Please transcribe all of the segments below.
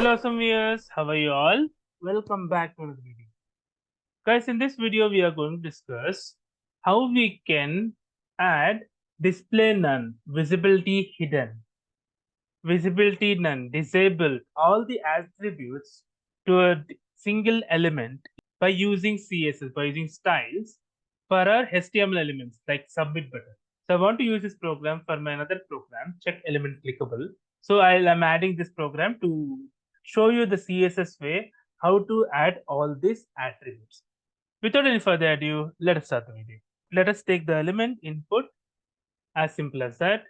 Hello, some viewers. How are you all? Welcome back to another video. Guys, in this video, we are going to discuss how we can add display none, visibility hidden, visibility none, disabled, all the attributes to a single element by using CSS, by using styles for our HTML elements like submit button. So I want to use this program for my another program, check element clickable. So I'm adding this program to show you the CSS way how to add all these attributes. Without any further ado, let us start the video. Let us take the element input as simple as that.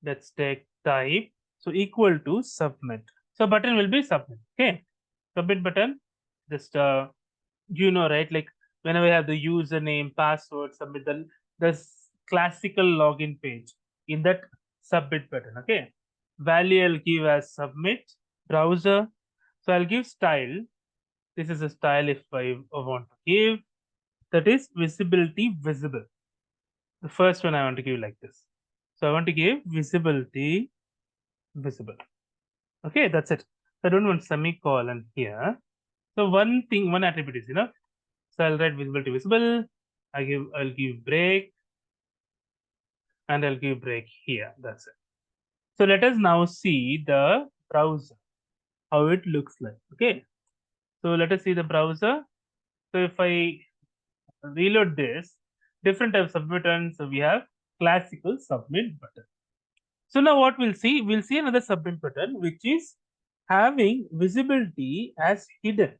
Let's take type. So equal to submit. So button will be submit. Okay. Submit button. Just right? Like whenever I have the username, password, submit the classical login page in that submit button. Okay. Value I'll give as submit browser. So I'll give style. This is a style if I want to give. That is visibility visible. The first one I want to give like this. So I want to give visibility visible. Okay, that's it. I don't want semicolon here. So one attribute is enough. So I'll write visibility visible. I'll give break and I'll give break here. That's it. So let us now see the browser, how it looks like. Okay. So let us see the browser. So if I reload this, different types of buttons. So we have classical submit button. So now what we'll see another submit button, which is having visibility as hidden.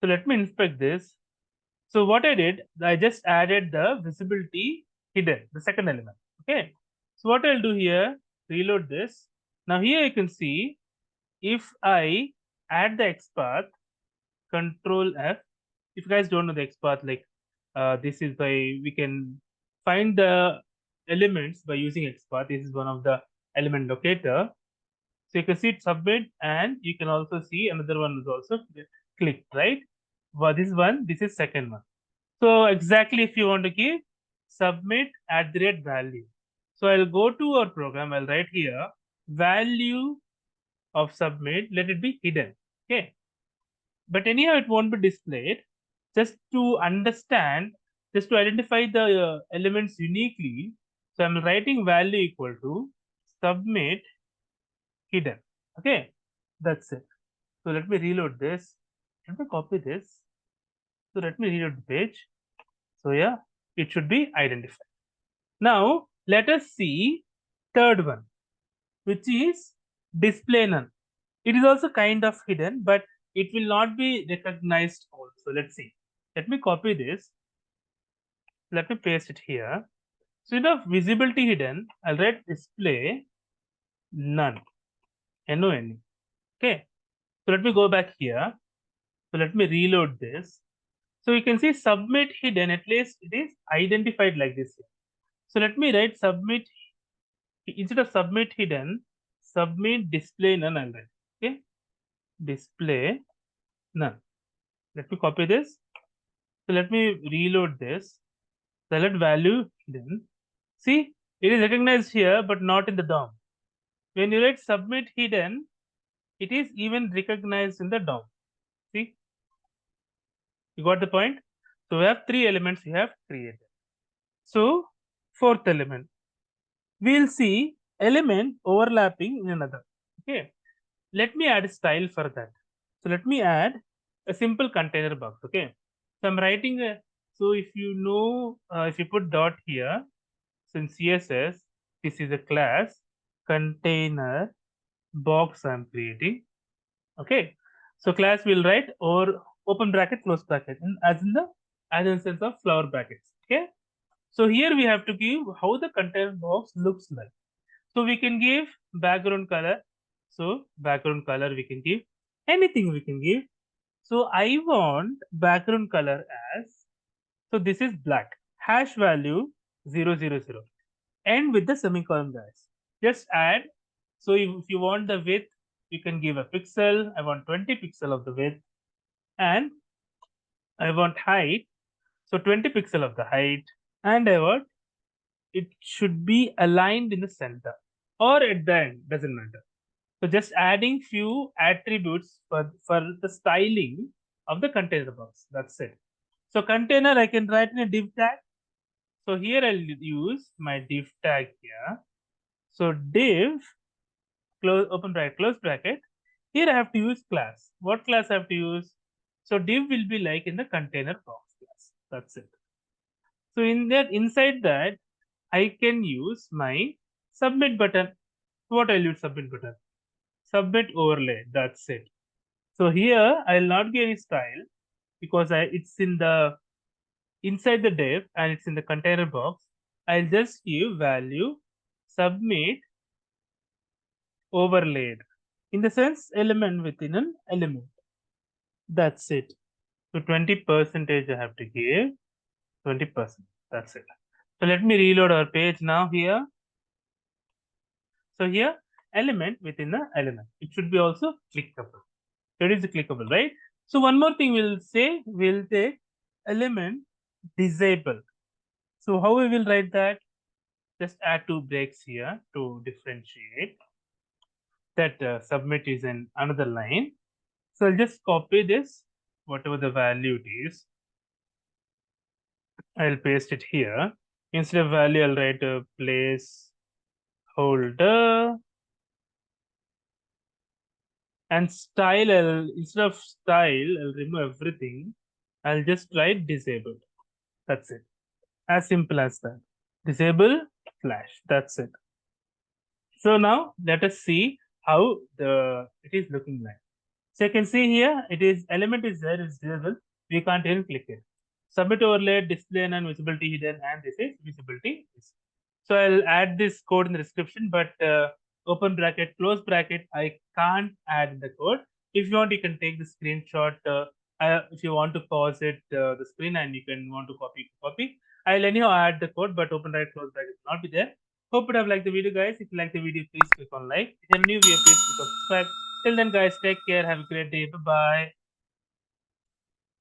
So let me inspect this. So what I did, I just added the visibility hidden, the second element. Okay. So what I'll do here, reload this. Now here you can see if I add the XPath, Control F. If you guys don't know the XPath, like this is by we can find the elements by using XPath. This is one of the element locator. So you can see it submit, and you can also see another one is also clicked, right? Well, this one, this is second one. So exactly if you want to give submit @value. So I'll go to our program, I'll write here value of submit, let it be hidden. Okay. But anyhow, it won't be displayed. Just to understand, just to identify the elements uniquely. So I'm writing value equal to submit hidden. Okay. That's it. So let me reload this. Let me copy this. So let me reload the page. So yeah, it should be identified. Now let us see third one, which is display none. It is also kind of hidden, but it will not be recognized also. Let's see. Let me copy this. Let me paste it here. So instead of visibility hidden, I'll write display none. N-O-N-E. Okay. So let me go back here. So let me reload this. So you can see submit hidden, at least it is identified like this here. So let me write submit, instead of submit hidden, submit display none I'll write. Okay. Display none. Let me copy this. So let me reload this. Select value hidden. See, it is recognized here, but not in the DOM. When you write submit hidden, it is even recognized in the DOM. See, you got the point? So we have three elements we have created. So fourth element, we'll see element overlapping in another. Okay, let me add a style for that. So let me add a simple container box. Okay, so I'm writing a, so if you know, if you put dot here, so in CSS, this is a class container box I'm creating. Okay, so class will write or open bracket, close bracket, as in the sense of flower brackets. Okay, so here we have to give how the container box looks like. So we can give background color. So background color we can give anything we can give. So I want background color as, so this is black, hash value 000, end with the semicolon, guys. Just add. So if you want the width, you can give a pixel. I want 20 pixel of the width, and I want height. So 20 pixel of the height, and I want it should be aligned in the center or at the end, doesn't matter. So just adding few attributes for the styling of the container box. That's it. So container I can write in a div tag. So here I'll use my div tag here. So div close open bracket close bracket. Here I have to use class. What class I have to use? So div will be like in the container box class. That's it. So in that inside that I can use my submit button. What I'll use submit button? Submit overlay. That's it. So here I'll not give any style because it's in the inside the div and it's in the container box. I'll just give value submit overlaid in the sense element within an element. That's it. So 20% I have to give 20%. That's it. So let me reload our page now here. So here element within the element. It should be also clickable. So it is clickable, right? So one more thing we'll say, we'll take element disable. So how we will write that? Just add two breaks here to differentiate that submit is in another line. So I'll just copy this, whatever the value it is. I'll paste it here. Instead of value, I'll write a placeholder and style. Instead of style, I'll remove everything. I'll just write disabled. That's it. As simple as that. Disable flash. That's it. So now let us see how it is looking like. So you can see here it is element is there is visible. We can't even click it. Submit overlay, display and visibility hidden, and this is visibility. So I'll add this code in the description, but open bracket, close bracket, I can't add the code. If you want, you can take the screenshot. If you want to pause it, the screen, and you can want to copy. I'll anyhow add the code, but open bracket, close bracket will not be there. Hope you have liked the video, guys. If you like the video, please click on like. If you're new here, please click on subscribe. Till then, guys, take care. Have a great day. Bye bye.